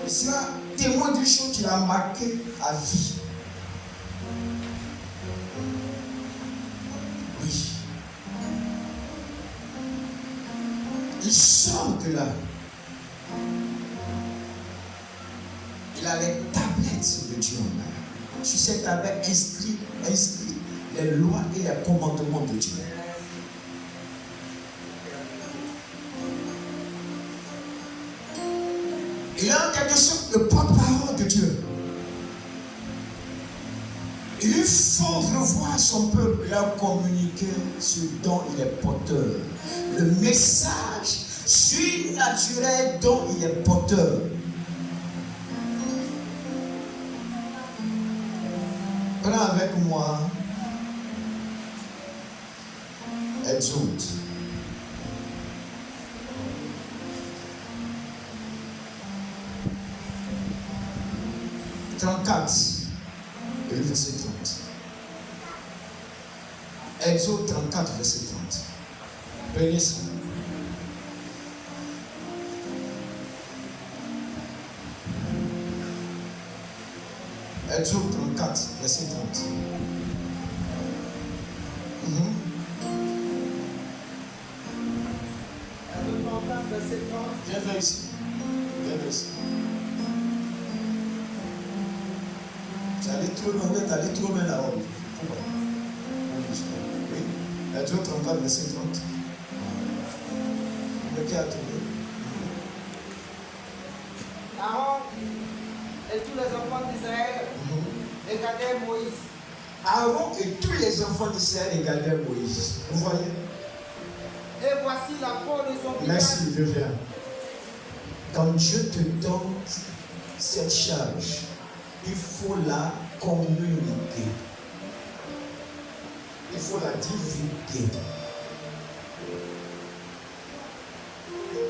Il sera témoin d'une chose qui l'a marqué à vie. Oui. Il sort de là. Il a les tablettes de Dieu en main. Sur cette tablette inscrit les lois et les commandements de Dieu. Il est en quelque sorte le porte-parole de Dieu. Il lui faut revoir son peuple, leur communiquer ce dont il est porteur. Le message surnaturel dont il est porteur. Prends avec moi Exode. Et le verset 30. Exode 34, verset 30. Prenez ça. Exode 34, verset 30. Viens vers ici. Viens vers ici. T'allais trop loin là-haut. Oui. Exode 34, verset 30. Lequel a trouvé? Aaron et tous les enfants d'Israël regardaient Moïse. Aaron et tous les enfants d'Israël regardaient Moïse. Vous voyez? Et voici la peau de son visage. Merci, je viens. Quand Dieu te donne cette charge, il faut la communiquer. Il faut la divulguer.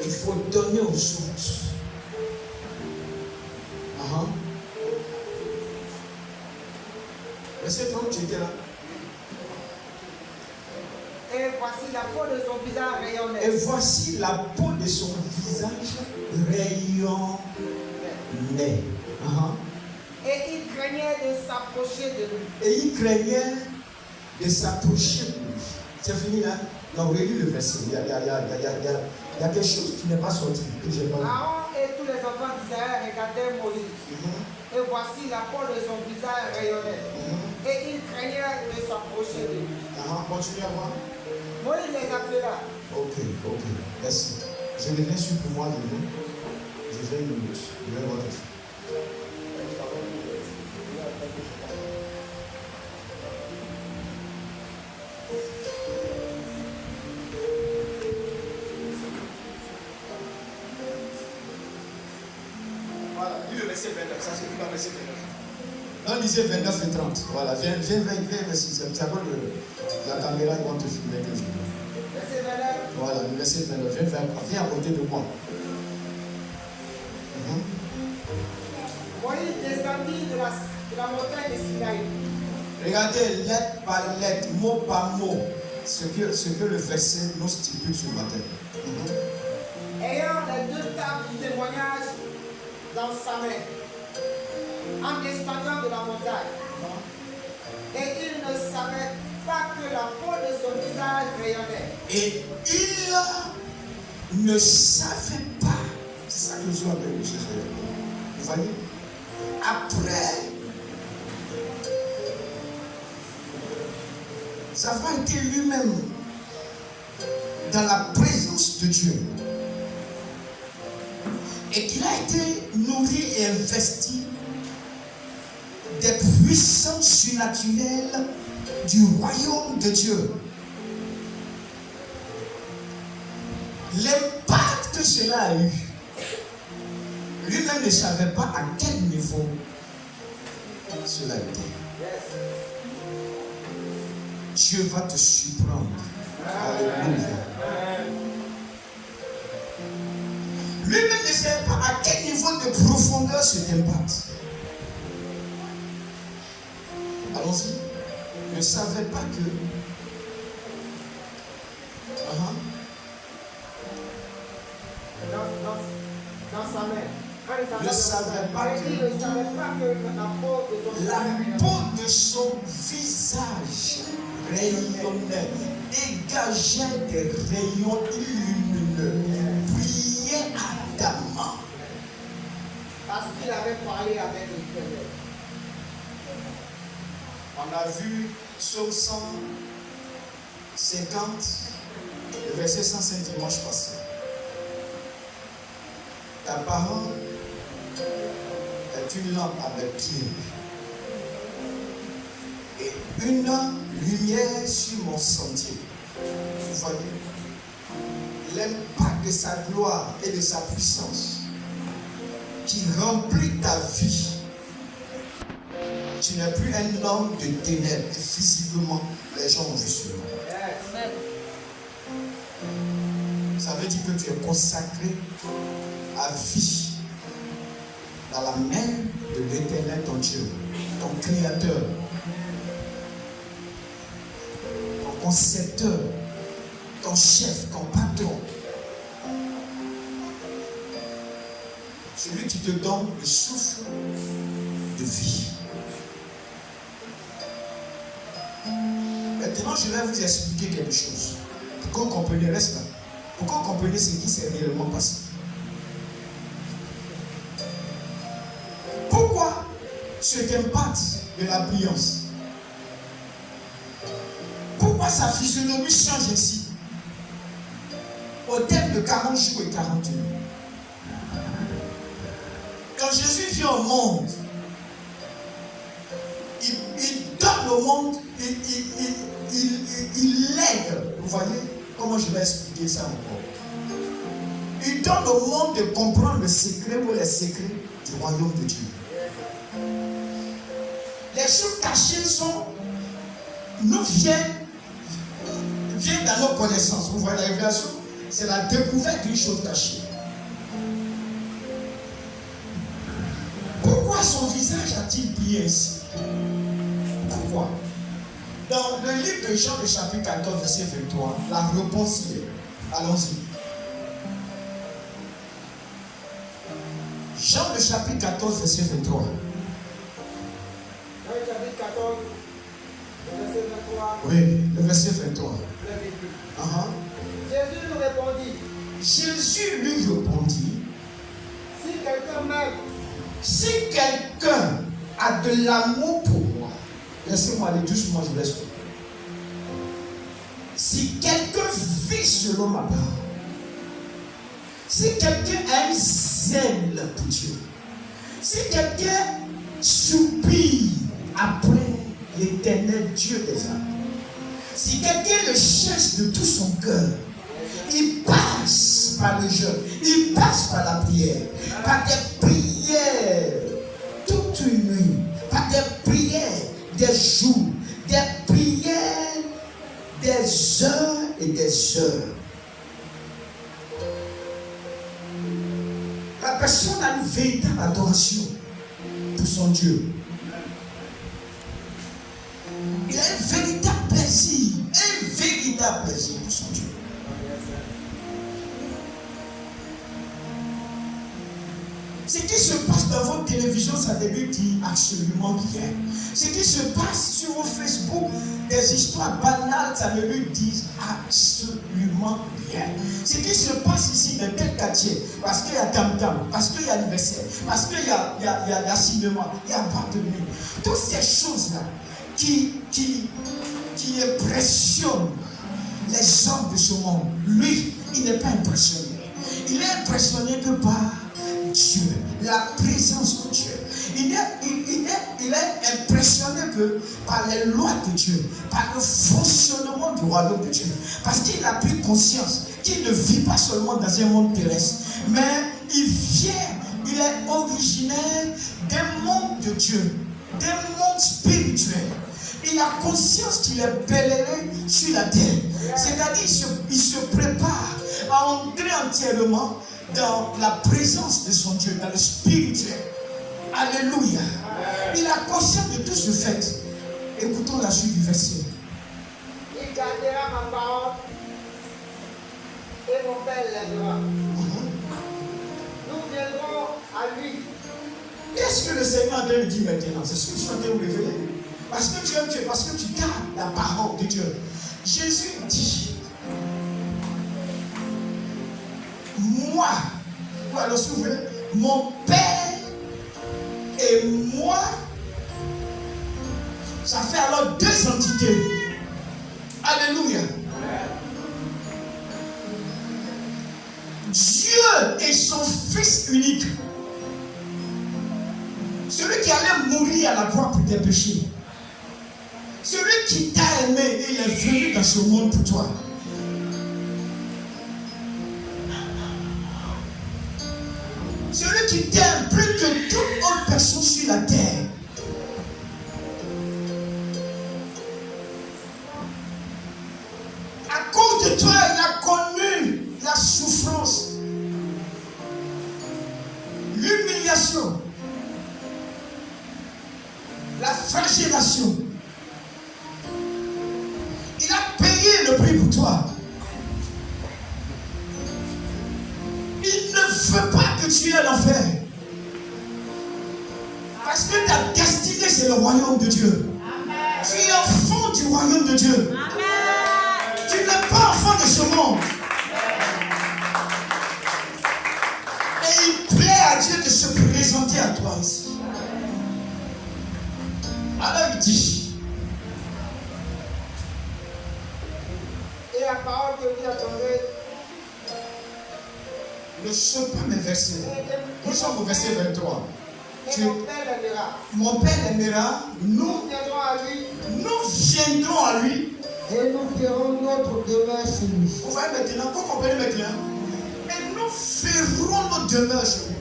Il faut donner aux autres. Verset 30, tu étais là. Et voici la peau de son visage rayonnait. Et voici la peau de son visage rayonnait. Et il craignait de s'approcher de lui. Et il craignait de s'approcher de lui. C'est fini là? Non, relis le verset. Il y a quelque chose qui n'est pas sorti. Que j'ai pas vu. Aaron et tous les enfants d'Israël regardaient Moïse. Et voici la peau de son visage rayonnait. Et il craignait de s'approcher de lui. Continue à voir. Moïse les appela. Ok. Merci. Je reviens sur pour moi. Je vais une minute. Je vais voir quelque chose. Voilà, lis le verset 29, ça c'est le verset 29. Non, lisez 29 et 30. Voilà, viens, c'est quoi la caméra, ils vont te filmer que je veux. Verset 29. Voilà, le verset 29. Viens à côté de moi. Moïse descendit de la montagne de Sinaï. Regardez lettre par lettre, mot par mot, ce que le verset nous stipule ce matin. Ayant les deux tables du témoignage dans sa main, en descendant de la montagne. Et il ne savait pas que la peau de son visage rayonnait. Et il ne savait pas. C'est ça que je vois avec Jésus. Vous voyez? Après, ça va été lui-même dans la présence de Dieu. Et qu'il a été nourri et investi des puissances surnaturelles du royaume de Dieu. L'impact que cela a eu, lui-même ne savait pas à quel niveau cela était. Dieu va te surprendre. Alléluia. Lui-même ne savait pas à quel niveau de profondeur cet impact. Allons-y. Ne savait pas que. Dans sa main. ne savait pas que la peau de son visage rayonnait, dégageait des rayons lumineux, brillait ardemment. Parce qu'il avait parlé avec l'Éternel. On a vu Psaume 150, le verset 105 dimanche passé. Ta parole est une lampe à mes pieds et une lumière sur mon sentier. Vous voyez, l'impact de sa gloire et de sa puissance qui remplit ta vie. Tu n'es plus un homme de ténèbres et physiquement, les gens ont vu cela. Ça veut dire que tu es consacré à vie dans la main de l'Éternel, ton Dieu, ton Créateur, ton concepteur, ton chef, ton patron. Celui qui te donne le souffle de vie. Maintenant, je vais vous expliquer quelque chose. Pour que vous compreniez, reste là. Pour que vous compreniez ce qui s'est réellement passé. Pourquoi cet impact de la brillance? Pourquoi sa physionomie change ainsi? Au terme de 40 jours et 40 nuits. Quand Jésus vient au monde, il donne au monde, il lègue. Vous voyez comment je vais expliquer ça encore? Il donne au monde de comprendre le secret ou les secrets du royaume de Dieu. Les choses cachées nous viennent dans nos connaissances. Vous voyez la révélation? C'est la découverte d'une chose cachée. Pourquoi son visage a-t-il brillé ainsi? Pourquoi? Dans le livre de Jean, le chapitre 14, verset 23, la réponse y est. Allons-y. Jean, le chapitre 14, verset 23. Dans le chapitre 14, le verset 23. Oui, le verset 23. Jésus nous répondit. Jésus lui répondit. Si quelqu'un m'aime, si quelqu'un a de l'amour pour moi, laissez-moi aller doucement, je laisse. Si quelqu'un vit selon ma parole, si quelqu'un a un zèle pour Dieu, si quelqu'un soupire après l'Éternel Dieu des âmes, si quelqu'un le cherche de tout son cœur, il passe par le jeûne, il passe par la prière, par des prières toute une nuit, par des prières des jours, des prières des heures et des heures. La personne a une véritable adoration pour son Dieu. Il a un véritable plaisir pour son Dieu. Ce qui se passe dans votre télévision, ça ne veut dire absolument rien. Ce qui se passe sur vos Facebook, des histoires banales, ça ne veut dire absolument rien. Ce qui se passe ici dans tel quartier, parce qu'il y a tam-tam, parce qu'il y a anniversaire, parce qu'il y a cinéma, il y a boîte de nuit. Toutes ces choses-là qui impressionnent les hommes de ce monde. Lui, il n'est pas impressionné. Il est impressionné que par Dieu, la présence de Dieu. Il est impressionné que par les lois de Dieu, par le fonctionnement du royaume de Dieu. Parce qu'il a pris conscience qu'il ne vit pas seulement dans un monde terrestre, mais il est originaire d'un monde de Dieu, d'un monde spirituel. Il a conscience qu'il est pèlerin sur la terre. C'est-à-dire il se prépare à entrer entièrement dans la présence de son Dieu, dans le spirituel. Alléluia. Il a conscience de tout ce fait. Écoutons la suite du verset. Il gardera ma parole et mon Père l'aidera. Nous viendrons à lui Qu'est-ce que le Seigneur a dit maintenant? C'est ce que je suis en train de vous révéler. Parce que tu aimes Dieu, parce que tu gardes la parole de Dieu. Jésus dit, moi, alors si vous voulez, mon Père et moi, ça fait alors deux entités. Alléluia. Dieu est son Fils unique. Celui qui allait mourir à la croix pour tes péchés. Celui qui t'a aimé et il est venu dans ce monde pour toi. Celui qui t'aime plus que toute autre personne sur la terre. À cause de toi, il a connu la souffrance, l'humiliation, la flagellation. Il a payé le prix pour toi. Il ne veut pas que tu aies l'enfer. Parce que ta destinée, c'est le royaume de Dieu. Amen. Tu es enfant du royaume de Dieu. Amen. Tu n'es pas enfant de ce monde. Et il plaît à Dieu de se présenter à toi ici. Alors il dit, et la parole que vous attendez, ne sont pas mes versets. Nous sommes au verset 23. et mon Père l'aimera. Mon Père l'aimera, Nous viendrons à lui nous viendrons à lui. et nous ferons notre demeure chez lui. Vous voyez maintenant, vous comprenez maintenant? Et nous ferons notre demeure chez lui.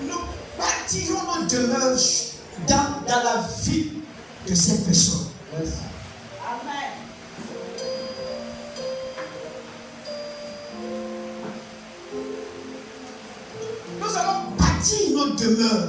Nous bâtirons notre demeure dans la vie de cette personne. Merci. Amen. Nous allons bâtir notre demeure.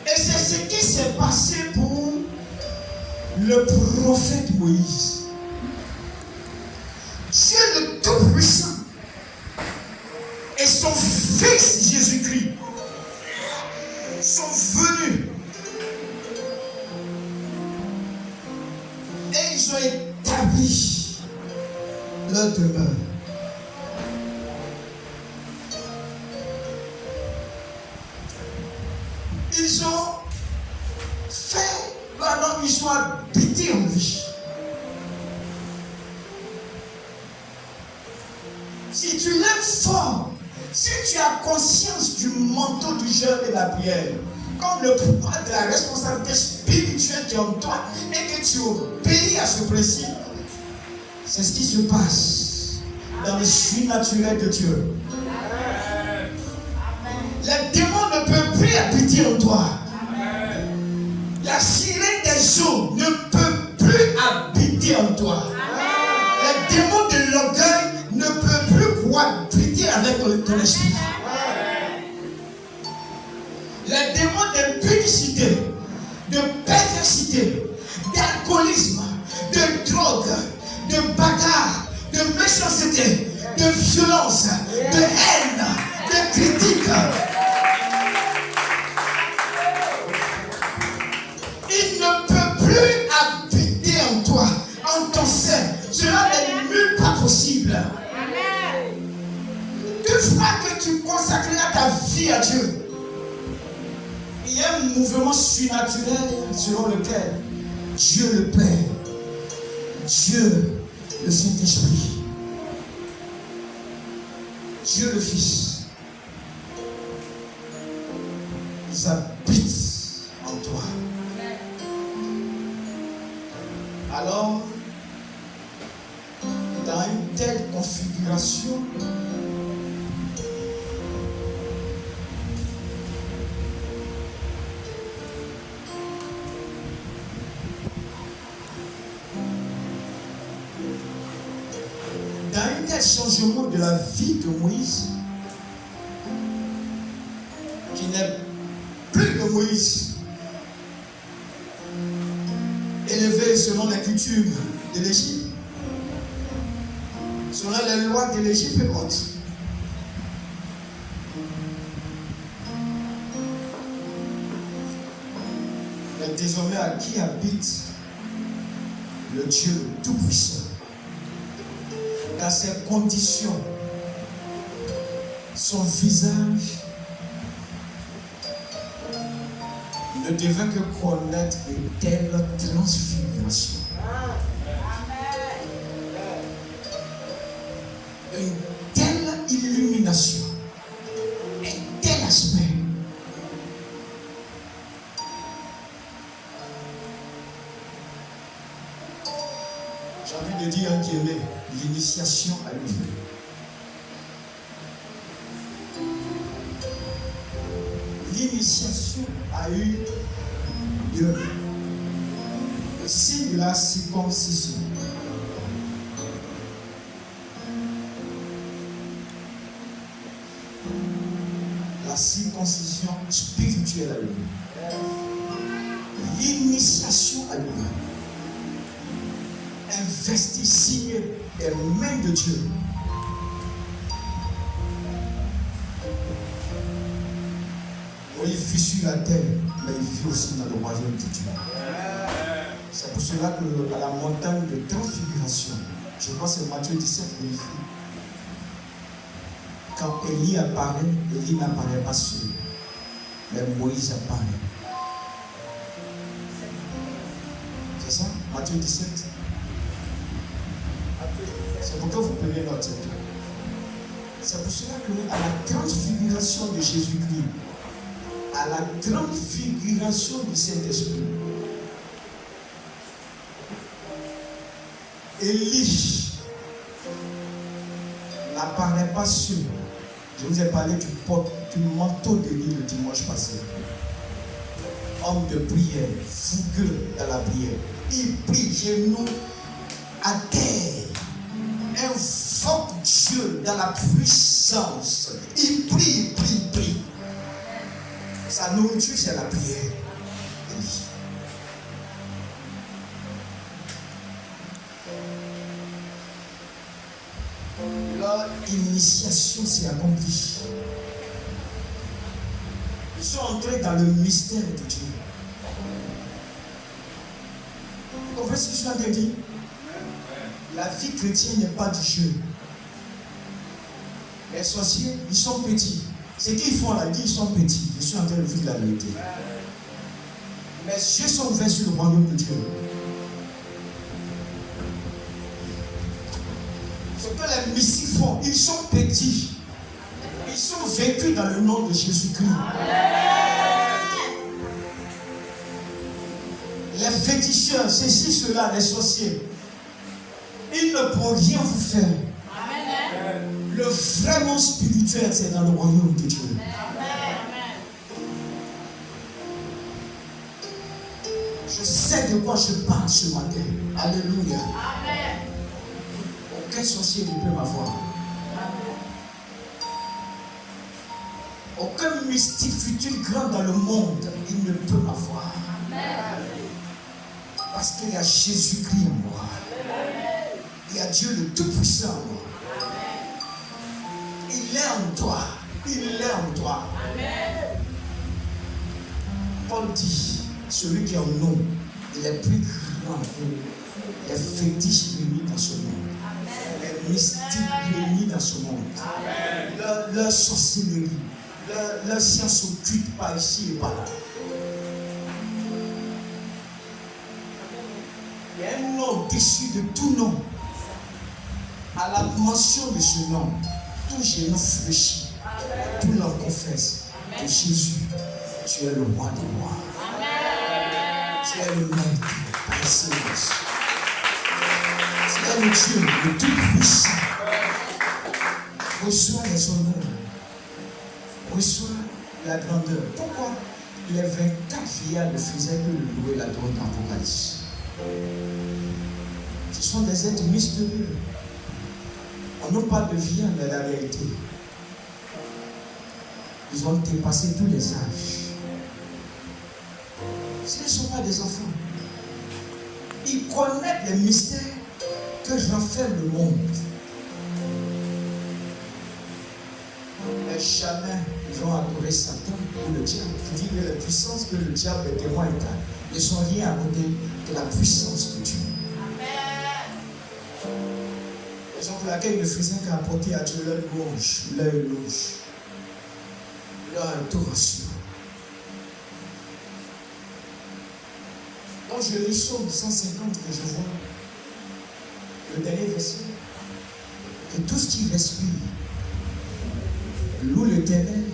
Et c'est ce qui s'est passé pour le prophète Moïse. Dieu le Tout-Puissant et son Fils Jésus-Christ sont venus. Et ils ont établi leur demeure. Ils ont fait, alors ils ont habité en lui. Si tu l'aimes fort, si tu as conscience du manteau du jeûne et de la prière, comme le pouvoir de la responsabilité spirituelle qui est en toi, et que tu obéis à ce principe, c'est ce qui se passe dans le surnaturel de Dieu. Les démons ne peuvent plus habiter en toi. La sirène des eaux ne peut plus habiter en toi. Les démons de l'orgueil ne peuvent plus cohabiter avec ton esprit. Les démons d'impudicité, de perversité, d'alcoolisme, de drogue, de bagarre, de méchanceté, de violence, de haine, de critique. Il ne peut plus habiter en toi, en ton sein. Cela n'est nulle part possible. Une fois que tu consacreras ta vie à Dieu, il y a un mouvement surnaturel selon lequel Dieu le Père, Dieu le Saint-Esprit, Dieu le Fils, ils habitent en toi. Alors, dans une telle configuration, dans un tel changement de la vie de Moïse, qui n'est plus de Moïse, élevé selon les coutumes de l'Égypte, selon les lois de l'Égypte et autres. désormais à qui habite le Dieu Tout-Puissant. Dans ces conditions, son visage ne devait que connaître une telle transfiguration. Une telle illumination. Un tel aspect. J'ai envie de dire qui aimait l'initiation à lui. L'initiation a eu lieu. Le signe de la circoncision. La circoncision spirituelle a eu. L'initiation a eu. Investi, signé des mains de Dieu. Il vit sur la terre, mais il vit aussi dans le royaume de Dieu. C'est pour cela que à la montagne de transfiguration, je crois que c'est Matthieu 17, vérifie. Quand Élie apparaît, Élie n'apparaît pas seul, mais Moïse apparaît. C'est ça, Matthieu 17. C'est pourquoi vous prenez note. C'est pour cela qu'à la transfiguration de Jésus-Christ, à la transfiguration du Saint-Esprit, Élie n'apparaît pas seul. Je vous ai parlé du manteau d'Élie le dimanche passé. Homme de prière, fougueux dans la prière. Il prie genoux à terre. Invoque Dieu dans la puissance. Il prie, il prie, il prie. Sa nourriture, c'est la prière. Leur initiation s'est accomplie. Ils sont entrés dans le mystère de Dieu. Vous comprenez ce que je suis en train de dire? La vie chrétienne n'est pas du jeu. Les sorciers, ils sont petits. Ce qu'ils font là, ils sont petits. Je suis en train de vivre la vérité. Mes yeux sont ouverts sur le royaume de Dieu. Ce que les mystiques font, ils sont petits. Ils sont vécus dans le nom de Jésus-Christ. Les féticheurs, ceci, cela, les sorciers, ils ne pourront rien vous faire. Le vraiment spirituel, c'est dans le royaume de Dieu. Je sais de quoi je parle ce matin. Alléluia. Aucun sorcier ne peut m'avoir. Aucun mystique futur grand dans le monde, il ne peut m'avoir. Parce qu'il y a Jésus-Christ en moi. Il y a Dieu le Tout-Puissant en moi. Il est en toi. Il est en toi. Paul dit, celui qui est en nous, il est plus grand que les fétiches réunis dans ce monde. Les mystiques réunis dans ce monde. Leur sorcellerie, leur science occulte par ici et par là. Il y a un nom au-dessus de tout nom. À la mention de ce nom, tout genou fléchit, tout leur confesse que Jésus, tu es le roi des rois. Tu es le maître par excellence. Tu es le Dieu, le Tout-Puissant. Reçois les honneurs. Reçois la grandeur. Pourquoi les 24 vieillards ne faisaient que le louer la droite d'Apocalypse? Ce sont des êtres mystérieux. On n'a pas de vieillards, mais la réalité. Ils ont dépassé tous les âges. Ce ne sont pas des enfants. Ils connaissent les mystères que renferme le monde. Mais jamais ils ont adoré Satan ou le diable. Qui dit que les puissances que le diable est témoin état. ne sont rien à côté de la puissance de Dieu. Raison pour laquelle il ne faisait qu'apporter à Dieu leur louange, leur éloge, leur adoration. Quand je lis Psaume 150 que je vois, le dernier verset, que tout ce qui respire loue l'Éternel.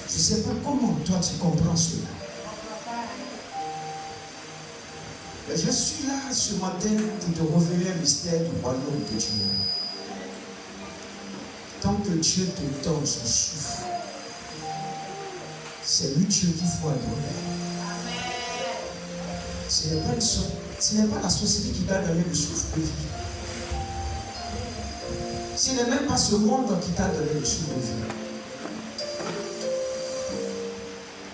Je ne sais pas comment toi tu comprends cela. Mais je suis là ce matin pour te révéler un mystère du royaume de Dieu. Tant que Dieu te donne son souffle, c'est lui Dieu qu'il faut adorer. Ce n'est pas la société qui t'a donné le souffle de vie. Ce n'est même pas ce monde qui t'a donné le souffle de vie.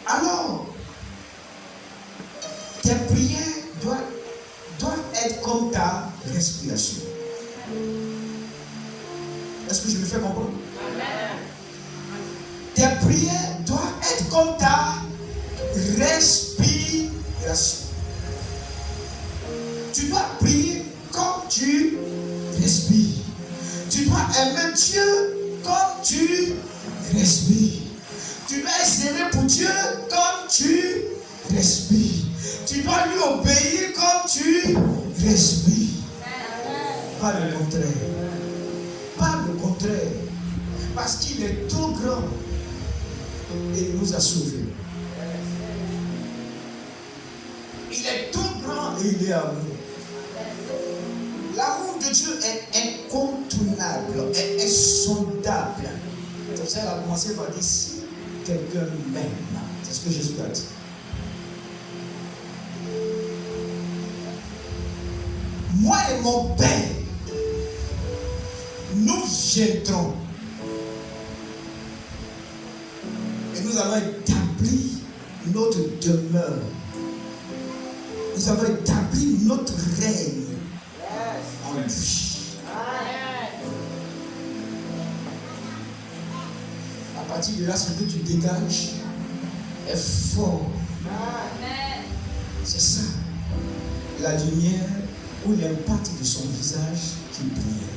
Alors, tes prières doivent être comme ta respiration. Est-ce que je me fais comprendre? Tes prières doivent être comme ta respiration. Tu dois prier comme tu respires. Tu dois aimer Dieu comme tu respires. Tu dois essayer pour Dieu comme tu respires. Tu dois lui obéir comme tu respires. Pas le contraire. Pas le contraire. Parce qu'il est trop grand et il nous a sauvés. Il est trop grand et il est amour. L'amour de Dieu est incontournable, est insondable. C'est pour ça qu'elle a commencé par dire si quelqu'un m'aime. C'est ce que Jésus a dit. Moi et mon Père, nous viendrons et nous allons établir notre demeure. Nous allons établir notre règne en lui. À partir de là, ce que tu dégages est fort. C'est ça. La lumière ou l'impact de son visage qui brille.